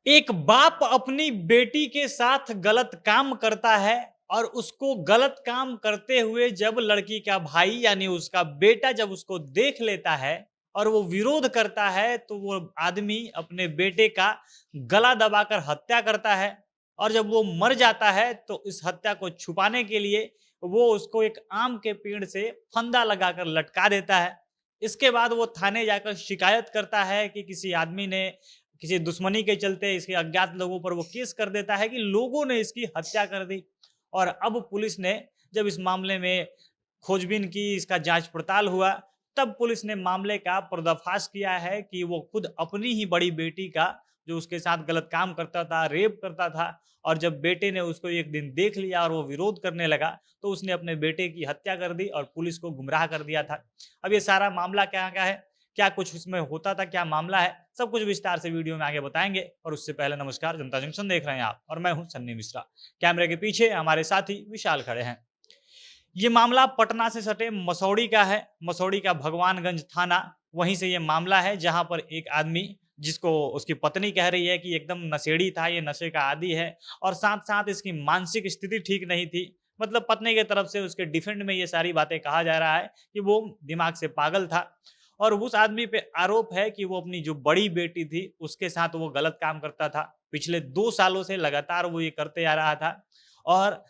एक बाप अपनी बेटी के साथ गलत काम करता है और उसको गलत काम करते हुए जब लड़की का भाई यानी उसका बेटा जब उसको देख लेता है और वो विरोध करता है तो वो आदमी अपने बेटे का गला दबाकर हत्या करता है। और जब वो मर जाता है तो इस हत्या को छुपाने के लिए वो उसको एक आम के पेड़ से फंदा लगाकर लटका देता है। इसके बाद वो थाने जाकर शिकायत करता है कि किसी आदमी ने किसी दुश्मनी के चलते इसके अज्ञात लोगों पर वो केस कर देता है कि लोगों ने इसकी हत्या कर दी। और अब पुलिस ने जब इस मामले में खोजबीन की, इसका जांच पड़ताल हुआ, तब पुलिस ने मामले का पर्दाफाश किया है कि वो खुद अपनी ही बड़ी बेटी का जो उसके साथ गलत काम करता था, रेप करता था। और जब बेटे ने उसको एक दिन देख लिया और वो विरोध करने लगा, तो उसने अपने बेटे की हत्या कर दी और पुलिस को गुमराह कर दिया था। अब ये सारा मामला क्या-क्या है, क्या कुछ उसमें होता था, क्या मामला है, सब कुछ विस्तार से वीडियो में आगे बताएँगे। और उससे पहले नमस्कार, जनता जंक्शन देख रहे हैं आप और मैं हूँ सन्नी मिश्रा। कैमरे के पीछे हमारे साथी विशाल खड़े हैं। ये मामला पटना से सटे मसौड़ी का है। मसौड़ी का भगवानगंज थाना, वहीं से ये मामला है जहाँ पर एक आदमी जिसको उसकी पत्नी कह रही है कि एकदम नशेड़ी था, ये नशे का आदी है और साथ-साथ इसकी मानसिक स्थिति ठीक नहीं थी। मतलब पत्नी की तरफ से उसके डिफेंड में ये सारी बातें कहा जा रहा है कि वो दिमाग से पागल था। और उस आदमी पे आरोप है कि वो अपनी जो बड़ी बेटी थी, उसके साथ वो गलत काम करता था। पिछले 2 सालों से लगातार वो ये करते आ रहा था और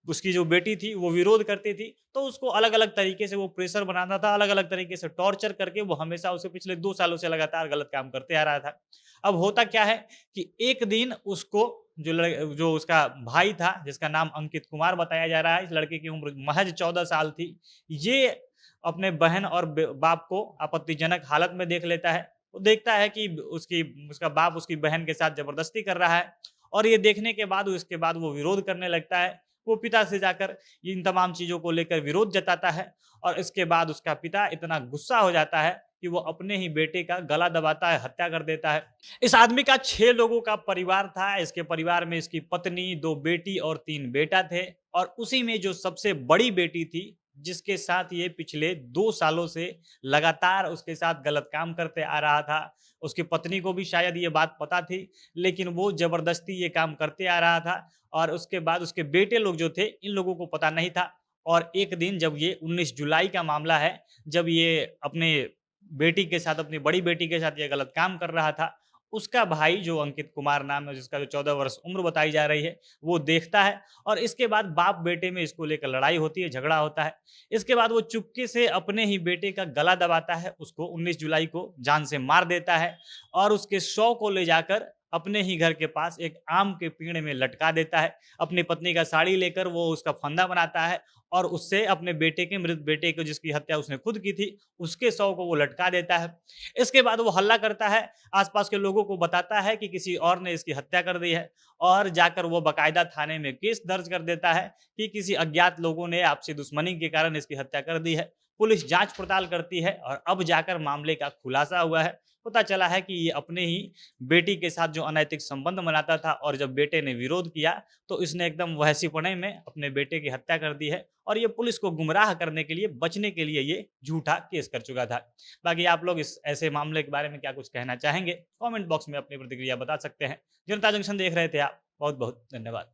उसकी जो बेटी थी वो विरोध करती थी, तो उसको अलग-अलग तरीके से वो प्रेशर बनाता था, अलग-अलग तरीके से टॉर्चर करके वो हमेशा उसे पिछले 2 सालों से लगातार गलत काम करते आ रहा था। अब होता क्या है कि एक दिन उसको जो उसका भाई था, जिसका नाम अंकित कुमार बताया जा रहा है, इस लड़के की उम्र महज़ 14 साल थी। ये अपने बहन और बाप को आपत्तिजनक हालत में देख लेता है। वो देखता है कि उसका बाप उसकी बहन के साथ ज़बरदस्ती कर रहा है और ये देखने के बाद उसके बाद वो विरोध करने लगता है। वो पिता से जाकर इन तमाम चीज़ों को लेकर विरोध जताता है और इसके बाद उसका पिता इतना गुस्सा हो जाता है कि वो अपने ही बेटे का गला दबाता है, हत्या कर देता है। इस आदमी का 6 लोगों का परिवार था। इसके परिवार में इसकी पत्नी, 2 बेटी और 3 बेटा थे और उसी में जो सबसे बड़ी बेटी थी, जिसके साथ ये पिछले 2 सालों से लगातार उसके साथ गलत काम करते आ रहा था। उसकी पत्नी को भी शायद ये बात पता थी, लेकिन वो ज़बरदस्ती ये काम करते आ रहा था और उसके बाद उसके बेटे लोग जो थे, इन लोगों को पता नहीं था। और एक दिन जब ये 19 जुलाई का मामला है, जब ये अपने बेटी के साथ, अपनी बड़ी बेटी के साथ ये गलत काम कर रहा था, उसका भाई जो अंकित कुमार नाम है, जिसका जो 14 वर्ष उम्र बताई जा रही है, वो देखता है और इसके बाद बाप-बेटे में इसको लेकर लड़ाई होती है, झगड़ा होता है। इसके बाद वो चुपके से अपने ही बेटे का गला दबाता है, उसको 19 जुलाई को जान से मार देता है और उसके शव को ले जाकर अपने ही घर के पास एक आम के पेड़ में लटका देता है। अपनी पत्नी का साड़ी लेकर वो उसका फंदा बनाता है और उससे अपने बेटे के, मृत बेटे को जिसकी हत्या उसने खुद की थी, उसके शव को वो लटका देता है। इसके बाद वो हल्ला करता है, आस-पास के लोगों को बताता है कि किसी और ने इसकी हत्या कर दी है और जाकर वो बाकायदा थाने में केस दर्ज कर देता है कि किसी अज्ञात लोगों ने आपसी दुश्मनी के कारण इसकी हत्या कर दी है। पुलिस जाँच पड़ताल करती है और अब जाकर मामले का खुलासा हुआ है। पता चला है कि ये अपने ही बेटी के साथ जो अनैतिक संबंध बनाता था और जब बेटे ने विरोध किया, तो इसने एकदम वहसीपने में अपने बेटे की हत्या कर दी है और ये पुलिस को गुमराह करने के लिए, बचने के लिए ये झूठा केस कर चुका था। बाकी आप लोग इस ऐसे मामले के बारे में क्या कुछ कहना चाहेंगे? कमेंट बॉक्स में अपनी प्रतिक्रिया बता सकते हैं। जनता जंक्शन देख रहे थे आप। बहुत-बहुत धन्यवाद।